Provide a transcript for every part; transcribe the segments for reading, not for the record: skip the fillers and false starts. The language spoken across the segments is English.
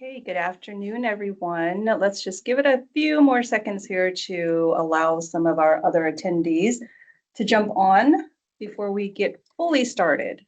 Okay, good afternoon, everyone. Let's just give it a few more seconds here to allow some of our other attendees to jump on before we get fully started.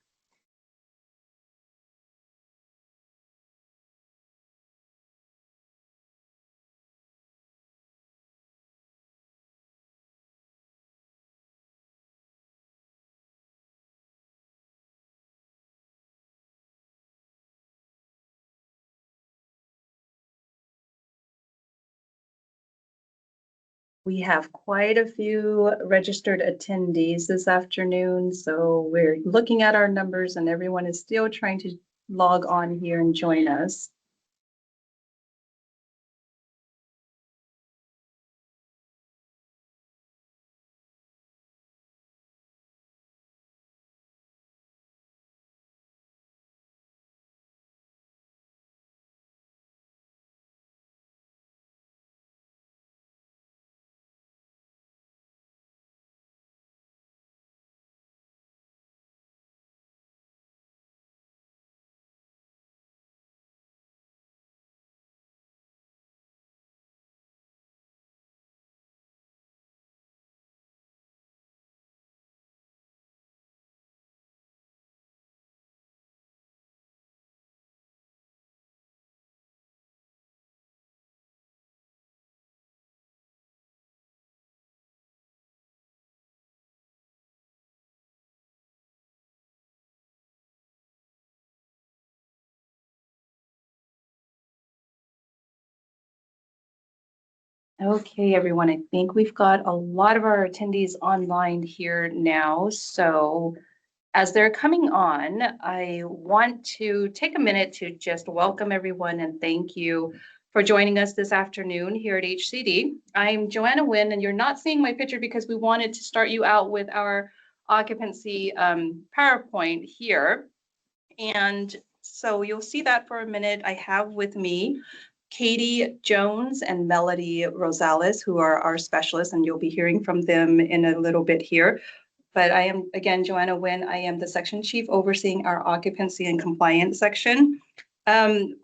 We have quite a few registered attendees this afternoon, so we're looking at our numbers and everyone is still trying to log on here and join us. Okay, everyone, I think we've got a lot of our attendees online here now. So as they're coming on, I want to take a minute to just welcome everyone and thank you for joining us this afternoon here at HCD. I'm Joanna Nguyen, and you're not seeing my picture because we wanted to start you out with our occupancy PowerPoint here. And so you'll see that for a minute. I have with me Katie Jones and Melody Rosales, who are our specialists, and you'll be hearing from them in a little bit here. But I am, again, Joanna Nguyen. I am the section chief overseeing our occupancy and compliance section.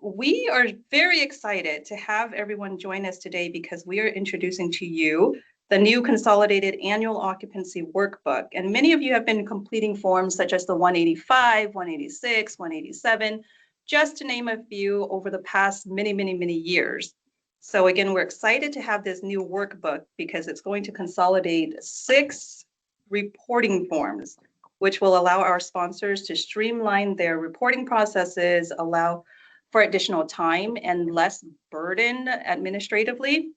We are very excited to have everyone join us today because we are introducing to you the new Consolidated Annual Occupancy Workbook. And many of you have been completing forms such as the 185, 186, 187, just to name a few over the past many years. So again, we're excited to have this new workbook because it's going to consolidate 6 reporting forms, which will allow our sponsors to streamline their reporting processes, allow for additional time and less burden administratively.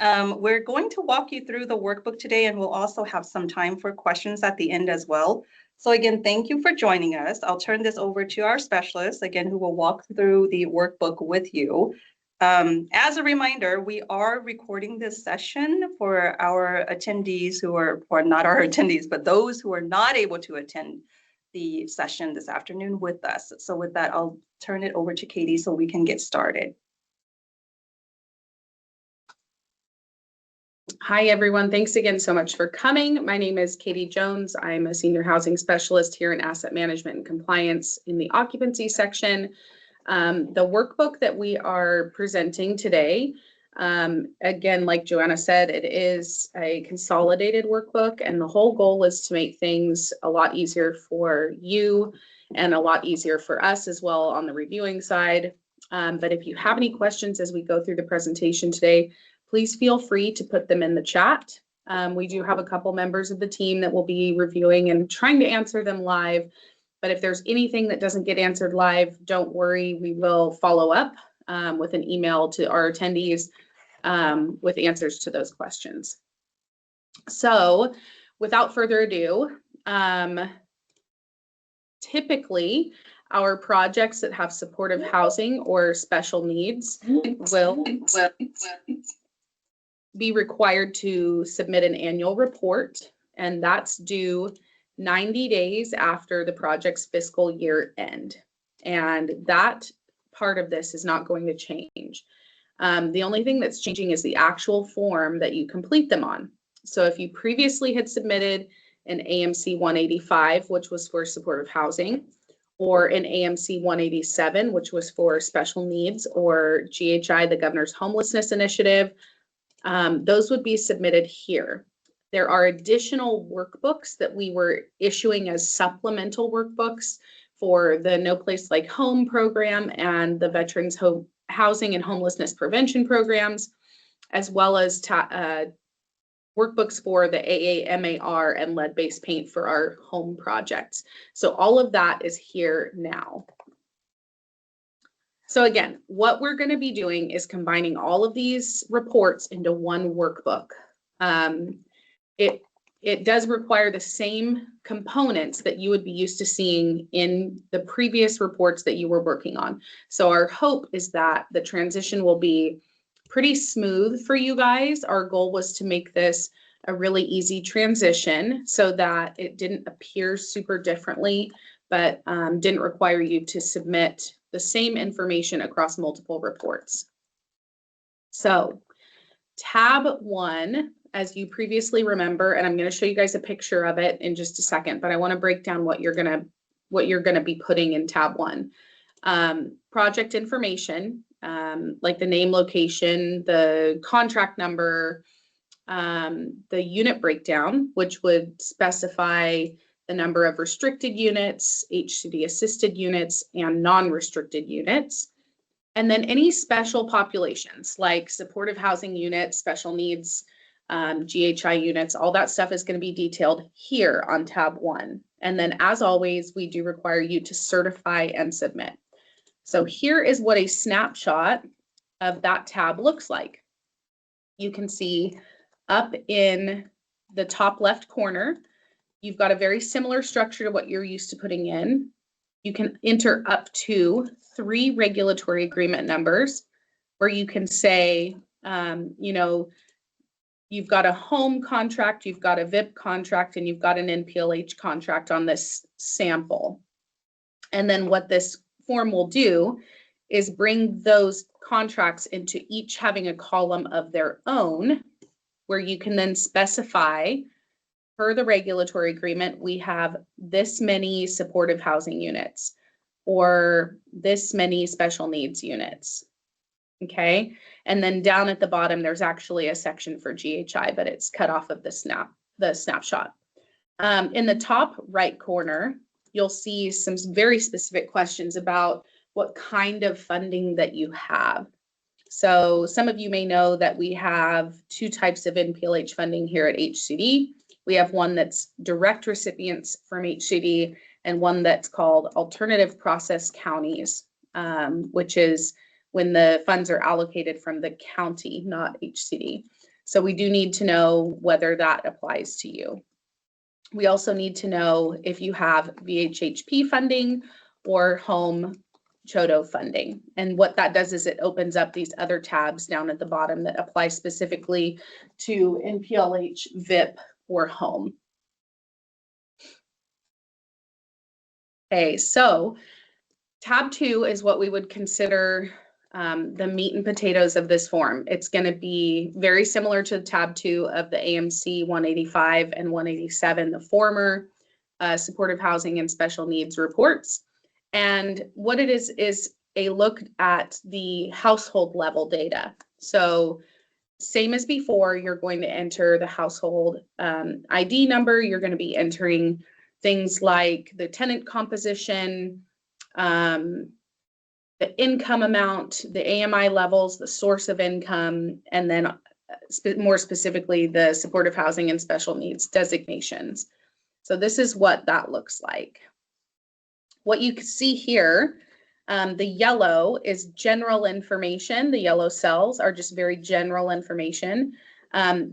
We're going to walk you through the workbook today, and we'll also have some time for questions at the end as well. So again, thank you for joining us. I'll turn this over to our specialist, again, who will walk through the workbook with you. As a reminder, we are recording this session for our attendees who are, or not our attendees, but those who are not able to attend the session this afternoon with us. So with that, I'll turn it over to Katie so we can get started. Hi, everyone. Thanks again so much for coming. My name is Katie Jones. I'm a senior housing specialist here in asset management and compliance in the occupancy section. The workbook that we are presenting today, again, like Joanna said, it is a consolidated workbook, and the whole goal is to make things a lot easier for you and a lot easier for us as well on the reviewing side. But if you have any questions as we go through the presentation today, please feel free to put them in the chat. We do have a couple members of the team that will be reviewing and trying to answer them live. But if there's anything that doesn't get answered live, don't worry. We will follow up with an email to our attendees with answers to those questions. So without further ado, typically our projects that have supportive housing or special needs will be required to submit an annual report, and that's due 90 days after the project's fiscal year end. And that part of this is not going to change. The only thing that's changing is the actual form that you complete them on. So if you previously had submitted an AMC 185, which was for supportive housing, or an AMC 187, which was for special needs, or GHI, the Governor's Homelessness Initiative, those would be submitted here. There are additional workbooks that we were issuing as supplemental workbooks for the No Place Like Home program and the Veterans Housing and Homelessness Prevention programs, as well as workbooks for the AAMAR and lead-based paint for our home projects. So all of that is here now. So again, what we're going to be doing is combining all of these reports into one workbook. It does require the same components that you would be used to seeing in the previous reports that you were working on. So our hope is that the transition will be pretty smooth for you guys. Our goal was to make this a really easy transition so that it didn't appear super differently, but didn't require you to submit the same information across multiple reports. So tab 1, as you previously remember, and I'm going to show you guys a picture of it in just a second, but I want to break down what you're going to be putting in tab 1. Project information, like the name, location, the contract number, the unit breakdown, which would specify the number of restricted units, HCD assisted units, and non-restricted units. And then any special populations like supportive housing units, special needs, GHI units, all that stuff is going to be detailed here on tab 1. And then as always, we do require you to certify and submit. So here is what a snapshot of that tab looks like. You can see up in the top left corner, you've got a very similar structure to what you're used to putting in. You can enter up to 3 regulatory agreement numbers where you can say, you've got a home contract, you've got a VIP contract, and you've got an NPLH contract on this sample. And then what this form will do is bring those contracts into each having a column of their own, where you can then specify, per the regulatory agreement, we have this many supportive housing units or this many special needs units. Okay. And then down at the bottom, there's actually a section for GHI, but it's cut off of the snapshot. In the top right corner, you'll see some very specific questions about what kind of funding that you have. So some of you may know that we have 2 types of NPLH funding here at HCD. We have one that's direct recipients from HCD and one that's called alternative process counties, which is when the funds are allocated from the county, not HCD. So we do need to know whether that applies to you. We also need to know if you have VHHP funding or home CHODO funding. And what that does is it opens up these other tabs down at the bottom that apply specifically to NPLH, VIP, or home. Okay, so tab 2 is what we would consider the meat and potatoes of this form. It's going to be very similar to tab 2 of the AMC 185 and 187, the former supportive housing and special needs reports. And what it is a look at the household level data. So same as before, you're going to enter the household ID number. You're going to be entering things like the tenant composition, the income amount, the AMI levels, the source of income, and then more specifically, the supportive housing and special needs designations. So this is what that looks like. What you can see here, the yellow is general information. The yellow cells are just very general information.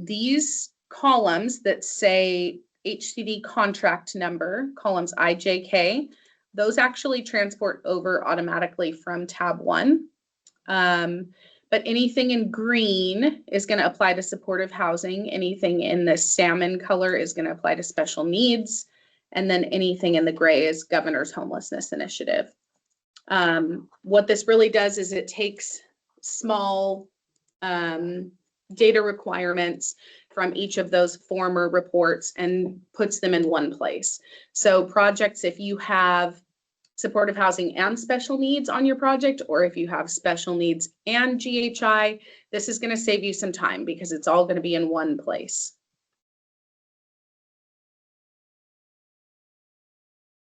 These columns that say HCD contract number, columns IJK, those actually transport over automatically from tab 1. But anything in green is going to apply to supportive housing. Anything in the salmon color is going to apply to special needs. And then anything in the gray is Governor's Homelessness Initiative. What this really does is it takes small data requirements from each of those former reports and puts them in one place. So projects, if you have supportive housing and special needs on your project, or if you have special needs and GHI, this is going to save you some time because it's all going to be in one place.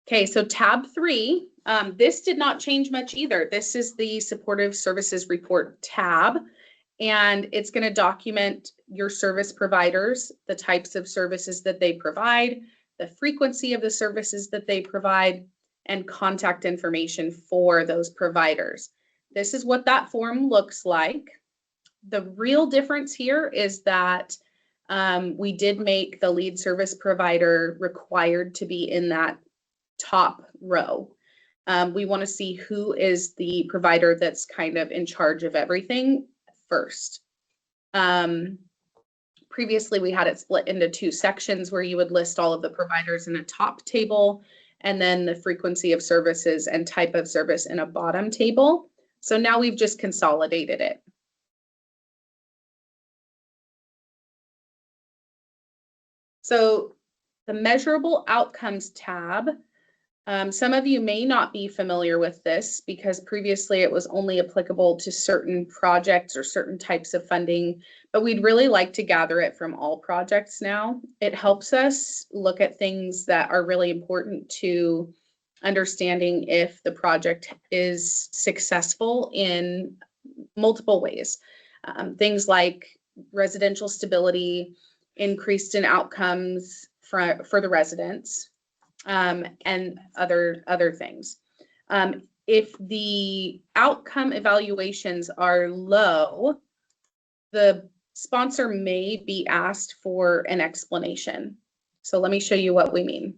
Okay, so tab 3, this did not change much either. This is the supportive services report tab, and it's going to document your service providers, the types of services that they provide, the frequency of the services that they provide, and contact information for those providers. This is what that form looks like. The real difference here is that we did make the lead service provider required to be in that top row. We want to see who is the provider that's kind of in charge of everything first. Previously, we had it split into 2 sections where you would list all of the providers in a top table, and then the frequency of services and type of service in a bottom table. So now we've just consolidated it. So the measurable outcomes tab, some of you may not be familiar with this because previously it was only applicable to certain projects or certain types of funding, but we'd really like to gather it from all projects now. It helps us look at things that are really important to understanding if the project is successful in multiple ways. Things like residential stability, increased in outcomes for the residents, and other things. If the outcome evaluations are low, the sponsor may be asked for an explanation. So let me show you what we mean.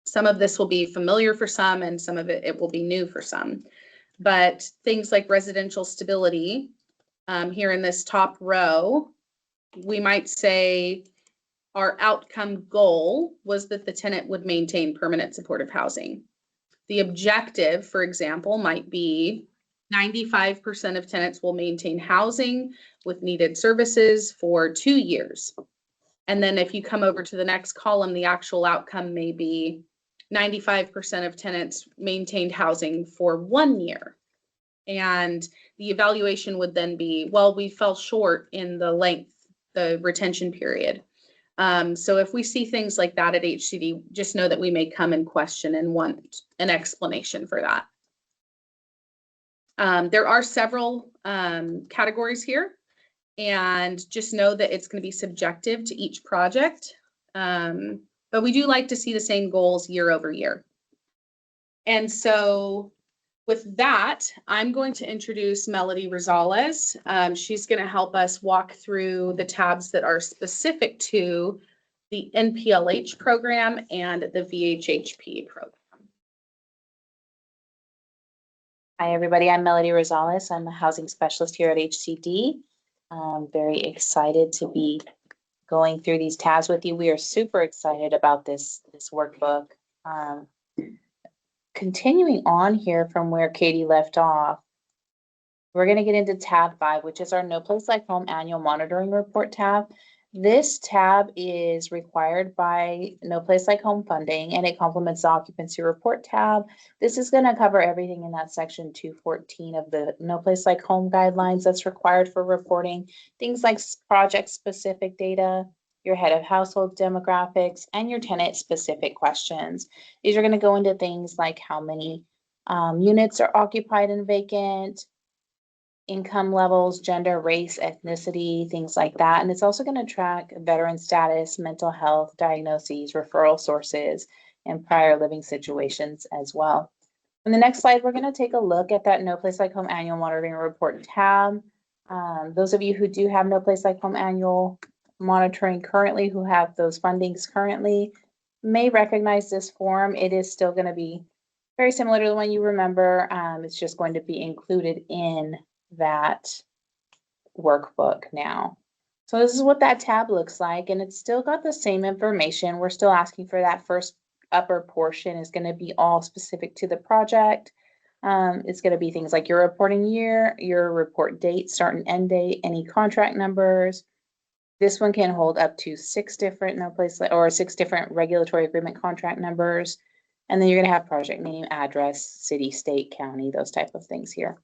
Some of this will be familiar for some, and some of it will be new for some. But things like residential stability, here in this top row, we might say, our outcome goal was that the tenant would maintain permanent supportive housing. The objective, for example, might be 95% of tenants will maintain housing with needed services for 2 years. And then if you come over to the next column, the actual outcome may be 95% of tenants maintained housing for 1 year. And the evaluation would then be, well, we fell short in the length, the retention period. So if we see things like that at HCD, just know that we may come and question and want an explanation for that. There are several categories here, and just know that it's going to be subjective to each project. But we do like to see the same goals year over year. And so with that, I'm going to introduce Melody Rosales. She's going to help us walk through the tabs that are specific to the NPLH program and the VHHP program. Hi, everybody. I'm Melody Rosales. I'm a housing specialist here at HCD. I'm very excited to be going through these tabs with you. We are super excited about this workbook. Continuing on here from where Katie left off, we're going to get into tab 5, which is our No Place Like Home annual monitoring report tab. This tab is required by No Place Like Home funding, and it complements the occupancy report tab. This is going to cover everything in that section 214 of the No Place Like Home guidelines that's required for reporting, things like project specific data, your head of household demographics, and your tenant specific questions. These are going to go into things like how many units are occupied and vacant, income levels, gender, race, ethnicity, things like that. And it's also going to track veteran status, mental health, diagnoses, referral sources, and prior living situations as well. In the next slide, we're going to take a look at that No Place Like Home annual monitoring report tab. Those of you who do have No Place Like Home annual monitoring currently, who have those fundings currently, may recognize this form. It is still going to be very similar to the one you remember. It's just going to be included in that workbook now. So this is what that tab looks like, and it's still got the same information. We're still asking for that first upper portion is going to be all specific to the project. It's going to be things like your reporting year, your report date, start and end date, any contract numbers. This one can hold up to 6 different 6 different regulatory agreement contract numbers. And then you're gonna have project name, address, city, state, county, those type of things here.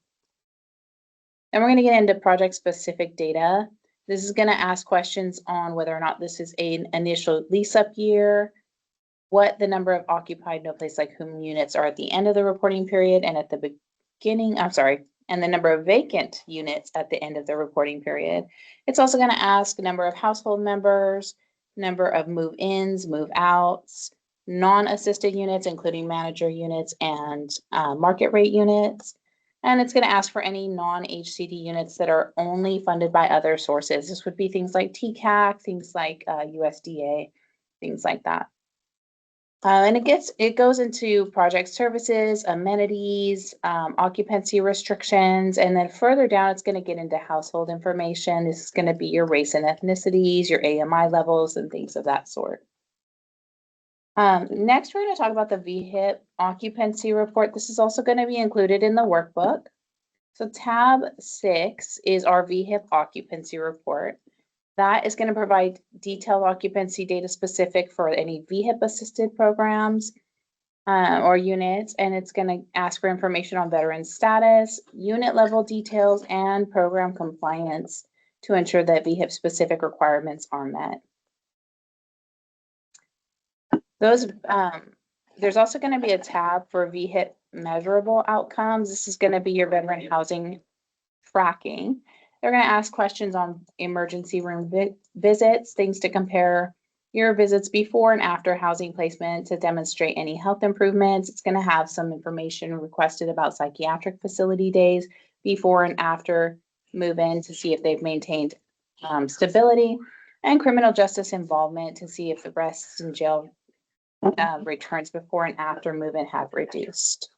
And we're gonna get into project-specific data. This is gonna ask questions on whether or not this is an initial lease-up year, what the number of occupied no place like home units are at the end of the reporting period and at the beginning, and the number of vacant units at the end of the reporting period. It's also gonna ask number of household members, number of move-ins, move-outs, non-assisted units, including manager units and market rate units. And it's gonna ask for any non-HCD units that are only funded by other sources. This would be things like TCAC, things like USDA, things like that. And it goes into project services, amenities, occupancy restrictions, and then further down, it's gonna get into household information. This is gonna be your race and ethnicities, your AMI levels, and things of that sort. Next, we're gonna talk about the VHIP occupancy report. This is also gonna be included in the workbook. So tab 6 is our VHIP occupancy report. That is going to provide detailed occupancy data specific for any VHIP assisted programs or units, and it's going to ask for information on veteran status, unit level details, and program compliance to ensure that VHIP specific requirements are met. There's also going to be a tab for VHIP measurable outcomes. This is going to be your veteran housing tracking. They're going to ask questions on emergency room visits, things to compare your visits before and after housing placement to demonstrate any health improvements. It's going to have some information requested about psychiatric facility days before and after move-in to see if they've maintained stability, and criminal justice involvement to see if the arrests and jail returns before and after move-in have reduced.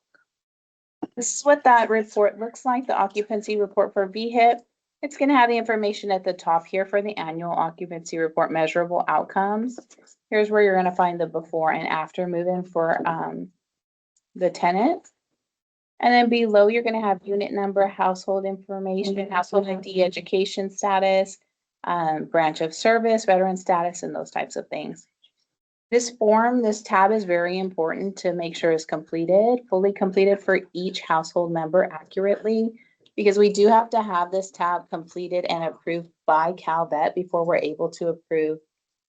This is what that report looks like, the occupancy report for VHIP. It's going to have the information at the top here for the annual occupancy report measurable outcomes. Here's where you're going to find the before and after move-in for the tenant. And then below, you're going to have unit number, household information, household ID, education status, branch of service, veteran status, and those types of things. This tab is very important to make sure is fully completed for each household member accurately, because we do have to have this tab completed and approved by CalVet before we're able to approve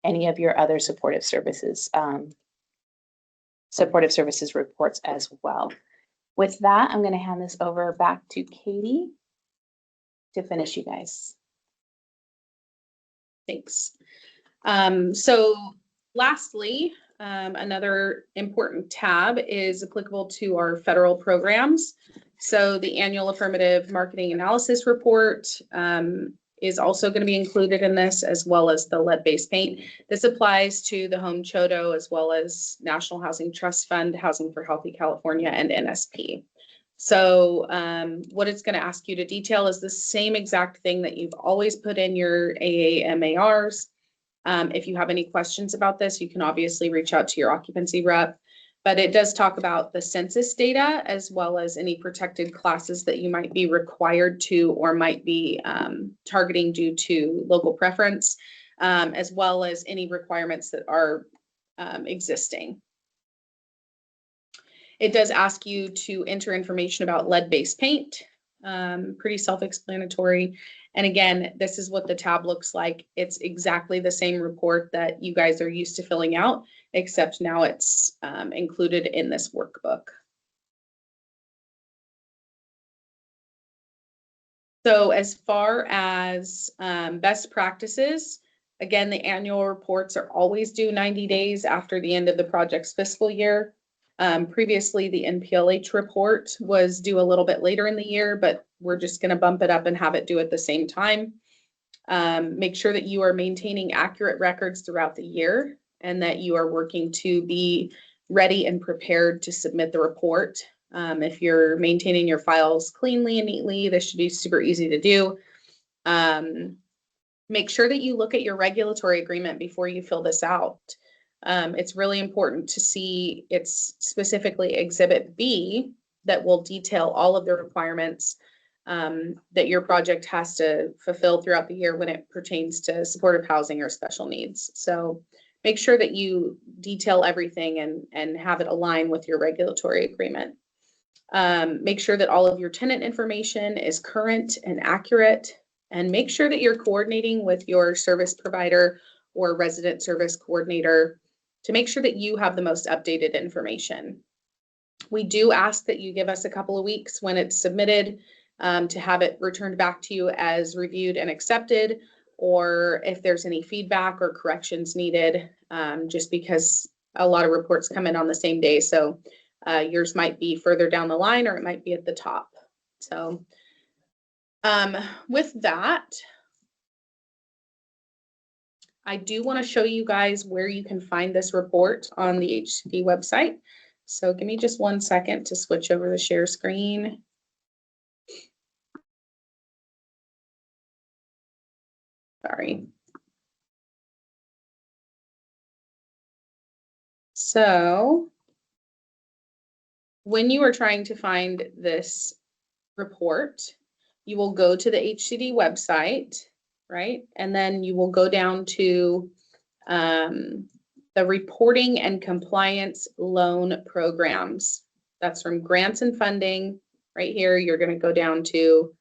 any of your other supportive services reports as well. With that, I'm going to hand this over back to Katie to finish, you guys. Thanks. So lastly, another important tab is applicable to our federal programs. So the annual affirmative marketing analysis report is also going to be included in this, as well as the lead-based paint. This applies to the Home Chodo, as well as National Housing Trust Fund, Housing for Healthy California, and NSP. So what it's going to ask you to detail is the same exact thing that you've always put in your AAMARs. If you have any questions about this, you can obviously reach out to your occupancy rep, but it does talk about the census data, as well as any protected classes that you might be required to or might be targeting due to local preference, as well as any requirements that are existing. It does ask you to enter information about lead-based paint, pretty self-explanatory. And again, this is what the tab looks like. It's exactly the same report that you guys are used to filling out, except now it's included in this workbook. So as far as best practices, again, the annual reports are always due 90 days after the end of the project's fiscal year. Previously, the NPLH report was due a little bit later in the year, but we're just going to bump it up and have it due at the same time. Make sure that you are maintaining accurate records throughout the year and that you are working to be ready and prepared to submit the report. If you're maintaining your files cleanly and neatly, this should be super easy to do. Make sure that you look at your regulatory agreement before you fill this out. It's really important to see it's specifically Exhibit B that will detail all of the requirements that your project has to fulfill throughout the year when it pertains to supportive housing or special needs. So make sure that you detail everything and have it align with your regulatory agreement. Make sure that all of your tenant information is current and accurate, and make sure that you're coordinating with your service provider or resident service coordinator to make sure that you have the most updated information. We do ask that you give us a couple of weeks when it's submitted to have it returned back to you as reviewed and accepted, or if there's any feedback or corrections needed, just because a lot of reports come in on the same day. So yours might be further down the line, or it might be at the top. So with that, I do want to show you guys where you can find this report on the HCD website. So give me just 1 second to switch over the share screen. Sorry. So when you are trying to find this report, you will go to the HCD website, right? And then you will go down to the reporting and compliance loan programs. That's from grants and funding. Right here, you're going to go down to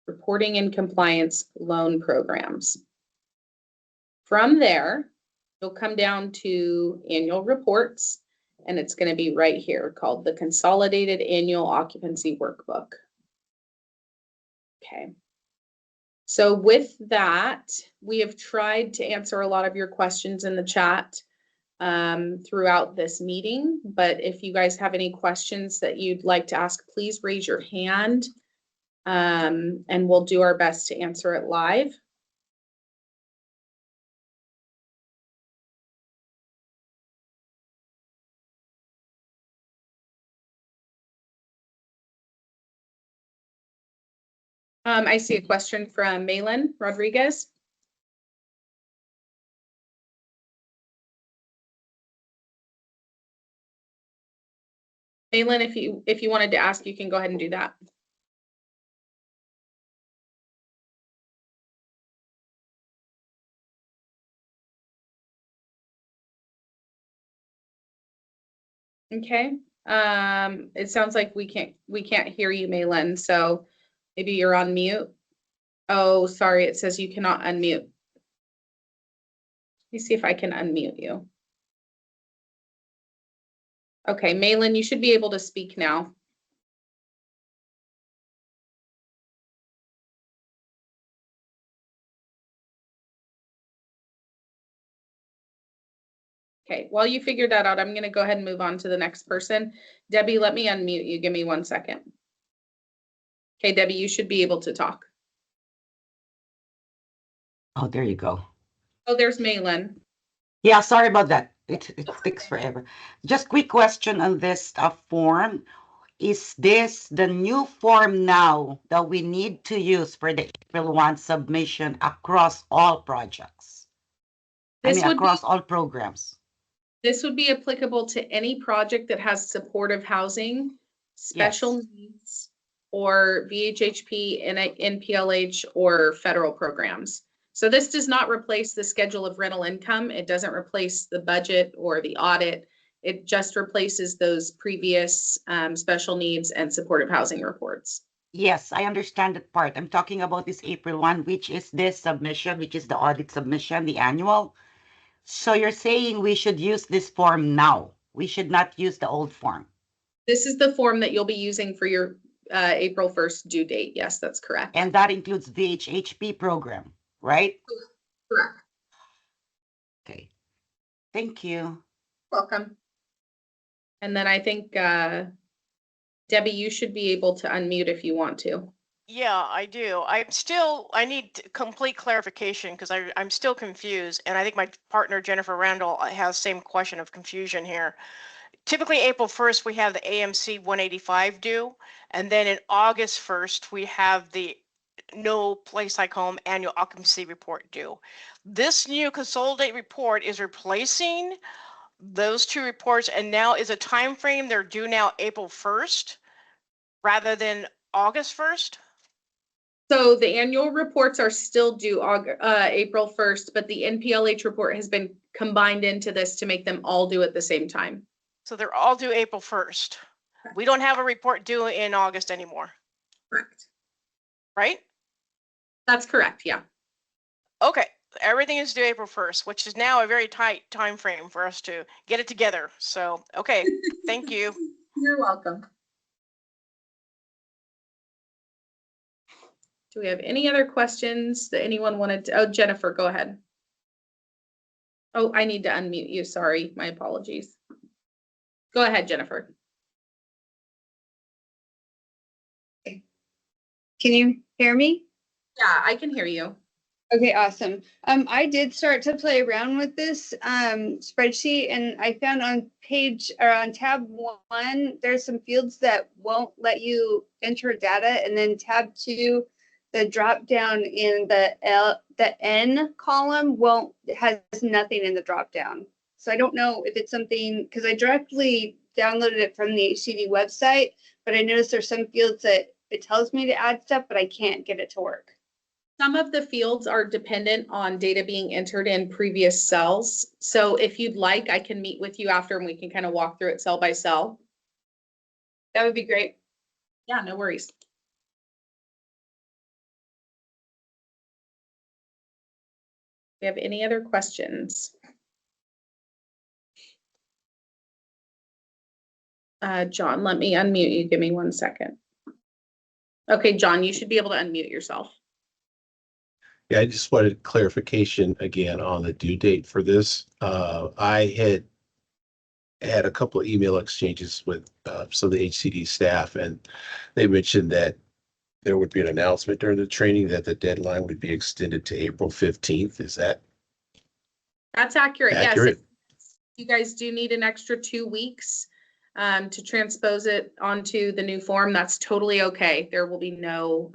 reporting and compliance loan programs. From there, you'll come down to annual reports, and it's going to be right here called the Consolidated Annual Occupancy Workbook. Okay. So with that, we have tried to answer a lot of your questions in the chat throughout this meeting, but if you guys have any questions that you'd like to ask, please raise your hand, and we'll do our best to answer it live. I see a question from Malin Rodriguez. Malin, if you wanted to ask, you can go ahead and do that. Okay. It sounds like we can't hear you, Malin. So maybe you're on mute. Oh, sorry. It says you cannot unmute. Let me see if I can unmute you. Okay, Malin, you should be able to speak now. Okay, while you figure that out, I'm going to go ahead and move on to the next person. Debbie, let me unmute you. Give me 1 second. Okay, Debbie, you should be able to talk. Oh, there you go. Oh, there's Malin. Yeah, sorry about that. It takes forever. Just quick question on this form. Is this the new form now that we need to use for the April 1 submission across all projects? Across all programs. This would be applicable to any project that has supportive housing, special needs, or VHHP, NPLH, or federal programs. So this does not replace the schedule of rental income. It doesn't replace the budget or the audit. It just replaces those previous special needs and supportive housing reports. Yes, I understand that part. I'm talking about this April 1, which is this submission, which is the audit submission, the annual. So you're saying we should use this form now. We should not use the old form. This is the form that you'll be using for your April 1st due date. Yes, that's correct. And that includes VHHP program, right? Correct. Okay. Thank you. Welcome. And then I think, Debbie, you should be able to unmute if you want to. Yeah, I do. I need complete clarification because I'm still confused. And I think my partner, Jennifer Randall, has same question of confusion here. Typically, April 1st, we have the AMC 185 due. And then in August 1st, we have the No Place Like Home annual occupancy report due. This new consolidated report is replacing those two reports, and now is a time frame they're due now April 1st rather than August 1st. So the annual reports are still due April 1st, but the NPLH report has been combined into this to make them all due at the same time. So they're all due April 1st. We don't have a report due in August anymore, Correct. right? That's correct, yeah. Okay, everything is due April 1st, which is now a very tight time frame for us to get it together. So, okay, thank you. You're welcome. Do we have any other questions that anyone wanted to? Oh, Jennifer, go ahead. Oh, I need to unmute you. Sorry, my apologies. Go ahead, Jennifer. Can you hear me? Yeah, I can hear you. Okay, awesome. I did start to play around with this spreadsheet, and I found on page or on tab 1, there's some fields that won't let you enter data, and then tab 2, the drop down in the N column has nothing in the drop down. So I don't know if it's something, because I directly downloaded it from the HCD website, but I noticed there's some fields that it tells me to add stuff, but I can't get it to work. Some of the fields are dependent on data being entered in previous cells. So if you'd like, I can meet with you after and we can kind of walk through it cell by cell. That would be great. Yeah, no worries. Do you have any other questions? John, let me unmute you. Give me 1 second. Okay, John, you should be able to unmute yourself. Yeah, I just wanted clarification again on the due date for this. I had a couple of email exchanges with some of the HCD staff, and they mentioned that there would be an announcement during the training that the deadline would be extended to April 15th. Is that That's accurate. accurate? Yes. You guys do need an extra 2 weeks to transpose it onto the new form. That's totally okay. There will be no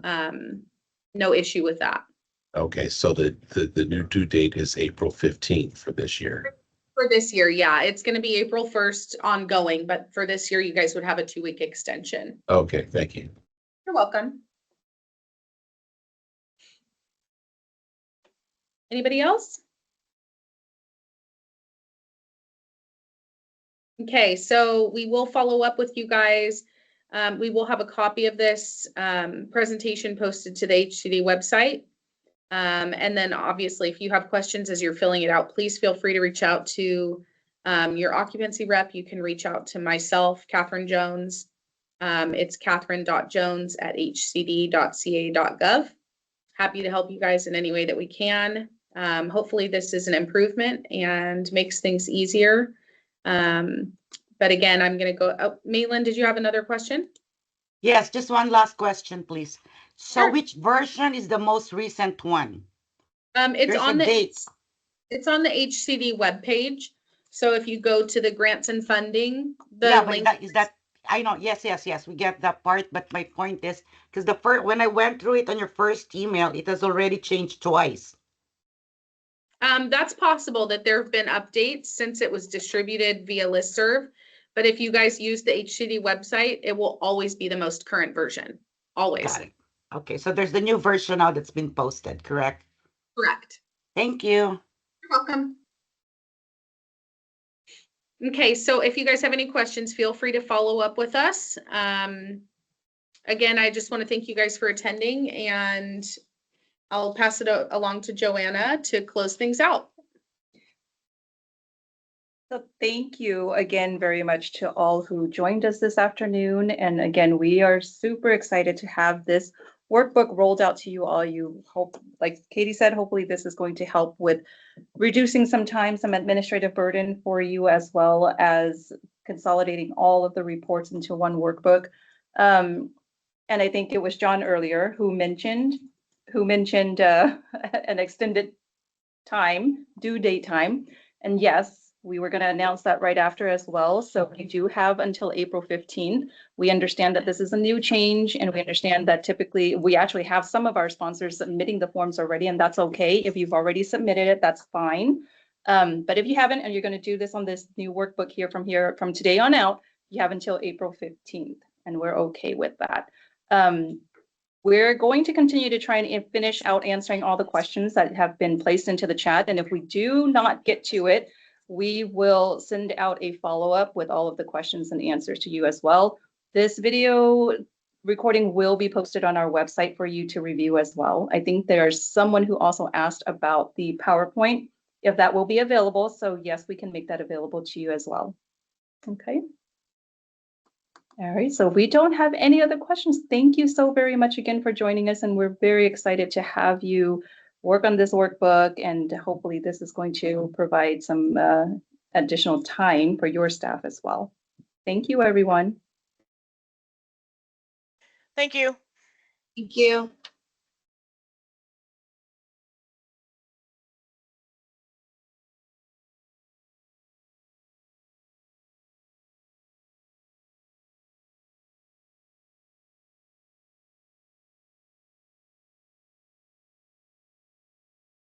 issue with that. Okay, so the new due date is April 15th for this year. For this year, yeah, it's going to be April 1st ongoing, but for this year, you guys would have a 2-week extension. Okay, thank you. You're welcome. Anybody else? Okay, so we will follow up with you guys. We will have a copy of this presentation posted to the HCD website. And then obviously, if you have questions as you're filling it out, please feel free to reach out to your occupancy rep. You can reach out to myself, Catherine Jones. It's catherine.jones@hcd.ca.gov. Happy to help you guys in any way that we can. Hopefully this is an improvement and makes things easier. But again, I'm going to go. Oh, Maylin, did you have another question? Yes, just one last question, please. So Sure. which version is the most recent one? It's There's on a date. it's on the HCD webpage. So if you go to the grants and funding, the Yeah, but link. that I know. Yes, we get that part. But my point is, because when I went through it on your first email, it has already changed twice. That's possible that there have been updates since it was distributed via listserv. But if you guys use the HCD website, it will always be the most current version. Always. Got it. Okay, so there's the new version now that's been posted, correct? Correct. Thank you. You're welcome. Okay, so if you guys have any questions, feel free to follow up with us. Again, I just want to thank you guys for attending, and I'll pass it along to Joanna to close things out. So thank you again very much to all who joined us this afternoon. And again, we are super excited to have this workbook rolled out to you all. You hope, like Katie said, hopefully this is going to help with reducing some time, some administrative burden for you, as well as consolidating all of the reports into one workbook. And I think it was John earlier who mentioned an extended time, due date time. And yes, we were going to announce that right after as well. So we do have until April 15th. We understand that this is a new change, and we understand that typically we actually have some of our sponsors submitting the forms already, and that's okay. If you've already submitted it, that's fine. But if you haven't, and you're going to do this on this new workbook from today on out, you have until April 15th, and we're okay with that. We're going to continue to try and finish out answering all the questions that have been placed into the chat. And if we do not get to it, we will send out a follow-up with all of the questions and answers to you as well. This video recording will be posted on our website for you to review as well. I think there's someone who also asked about the PowerPoint, if that will be available. So yes, we can make that available to you as well. Okay. All right, so we don't have any other questions. Thank you so very much again for joining us, and we're very excited to have you work on this workbook, and hopefully this is going to provide some additional time for your staff as well. Thank you, everyone. Thank you. Thank you.